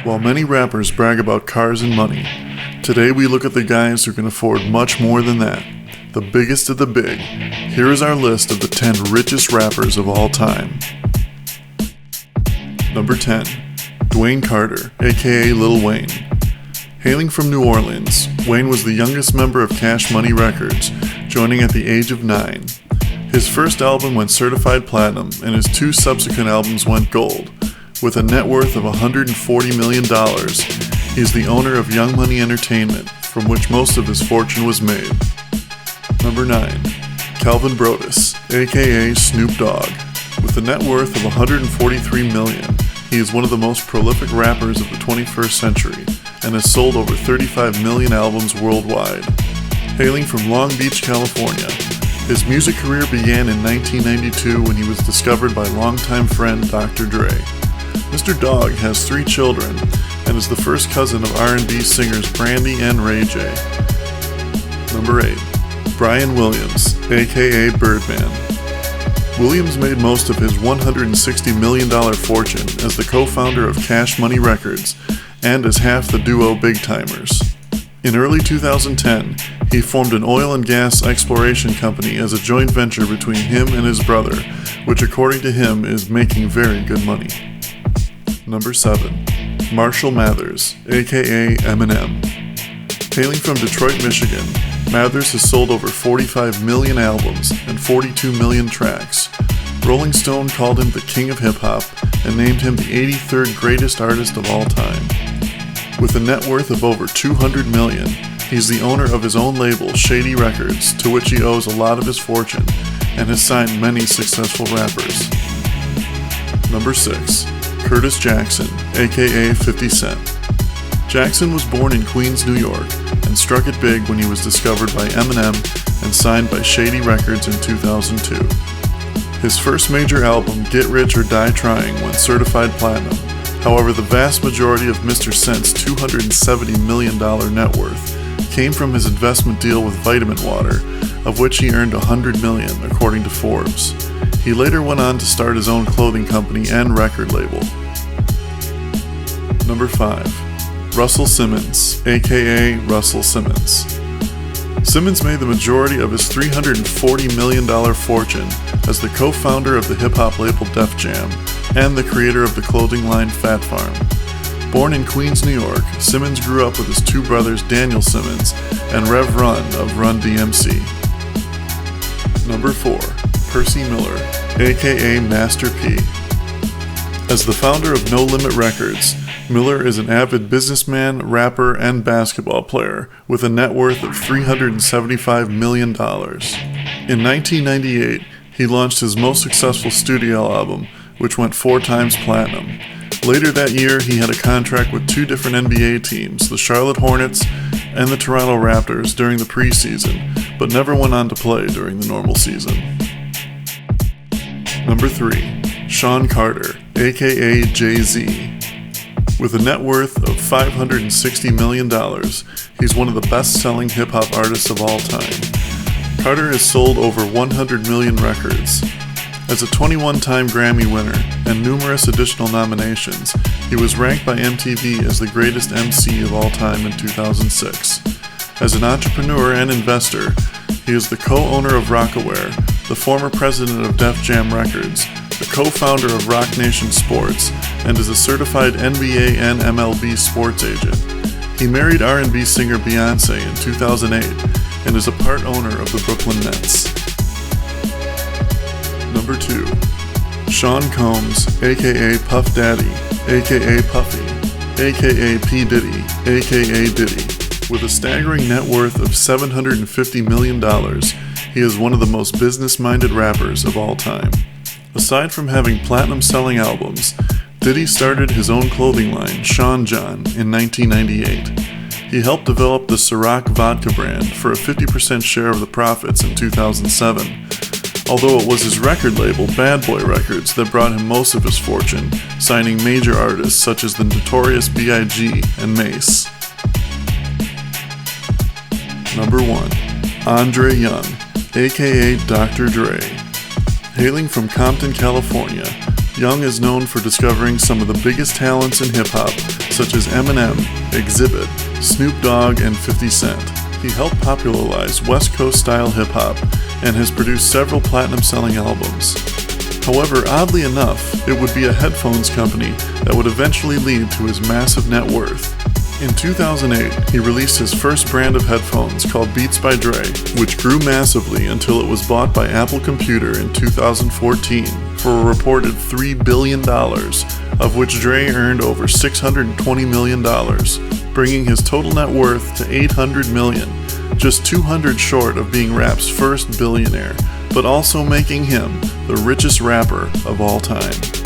While many rappers brag about cars and money, today we look at the guys who can afford much more than that. The biggest of the big. Here is our list of the 10 richest rappers of all time. Number 10. Dwayne Carter, aka Lil Wayne. Hailing from New Orleans, Wayne was the youngest member of Cash Money Records, joining at the age of 9. His first album went certified platinum, and his 2 subsequent albums went gold. With a net worth of $140 million, he's the owner of Young Money Entertainment, from which most of his fortune was made. Number 9. Calvin Broadus, aka Snoop Dogg. With a net worth of $143 million, he is one of the most prolific rappers of the 21st century, and has sold over 35 million albums worldwide. Hailing from Long Beach, California, his music career began in 1992 when he was discovered by longtime friend Dr. Dre. Mr. Dogg has 3 children and is the first cousin of R&B singers Brandy and Ray J. Number 8. Bryan Williams, aka Birdman. Williams made most of his $160 million fortune as the co-founder of Cash Money Records and as half the duo Big Timers. In early 2010, he formed an oil and gas exploration company as a joint venture between him and his brother, which according to him is making very good money. Number 7. Marshall Mathers, aka EMINEM. Hailing from Detroit, Michigan, Mathers has sold over 45 million albums and 42 million tracks. Rolling Stone called him the king of hip-hop and named him the 83rd greatest artist of all time. With a net worth of over $200 million, he's the owner of his own label, Shady Records, to which he owes a lot of his fortune, and has signed many successful rappers. Number 6. Curtis Jackson, aka 50 Cent. Jackson was born in Queens, New York, and struck it big when he was discovered by Eminem and signed by Shady Records in 2002. His first major album, Get Rich or Die Trying, went certified platinum. However, the vast majority of Mr. Cent's $270 million net worth came from his investment deal with Vitamin Water, of which he earned $100 million, according to Forbes. He later went on to start his own clothing company and record label. Number 5. Russell Simmons, aka Russell Simmons. Simmons made the majority of his $340 million fortune as the co-founder of the hip-hop label Def Jam and the creator of the clothing line Fat Farm. Born in Queens, New York, Simmons grew up with his 2 brothers Daniel Simmons and Rev Run of Run DMC. Number 4. Percy Miller, aka Master P. As the founder of No Limit Records, Miller is an avid businessman, rapper, and basketball player with a net worth of $375 million. In 1998, he launched his most successful studio album, which went 4 times platinum. Later that year, he had a contract with 2 different NBA teams, the Charlotte Hornets and the Toronto Raptors, during the preseason, but never went on to play during the normal season. Number 3. Shawn Carter, aka Jay-Z. With a net worth of $560 million, he's one of the best-selling hip-hop artists of all time. Carter has sold over 100 million records. As a 21-time Grammy winner and numerous additional nominations, he was ranked by MTV as the greatest MC of all time in 2006. As an entrepreneur and investor, he is the co-owner of Rockaware, the former president of Def Jam Records, the co-founder of Roc Nation Sports, and is a certified NBA and MLB sports agent. He married R&B singer Beyonce in 2008 and is a part owner of the Brooklyn Nets. Number 2. Sean Combs, aka Puff Daddy, aka Puffy, aka P. Diddy, aka Diddy. With a staggering net worth of $750 million, he is one of the most business-minded rappers of all time. Aside from having platinum-selling albums, Diddy started his own clothing line, Sean John, in 1998. He helped develop the Ciroc vodka brand for a 50% share of the profits in 2007. Although it was his record label, Bad Boy Records, that brought him most of his fortune, signing major artists such as the Notorious B.I.G. and Mace. Number 1. Andre Young, aka Dr. Dre. Hailing from Compton, California, Young is known for discovering some of the biggest talents in hip-hop, such as Eminem, Exhibit, Snoop Dogg, and 50 Cent. He helped popularize West Coast style hip-hop and has produced several platinum-selling albums. However, oddly enough, it would be a headphones company that would eventually lead to his massive net worth. In 2008, he released his first brand of headphones called Beats by Dre, which grew massively until it was bought by Apple Computer in 2014 for a reported $3 billion, of which Dre earned over $620 million, bringing his total net worth to $800 million, just 200 short of being rap's first billionaire, but also making him the richest rapper of all time.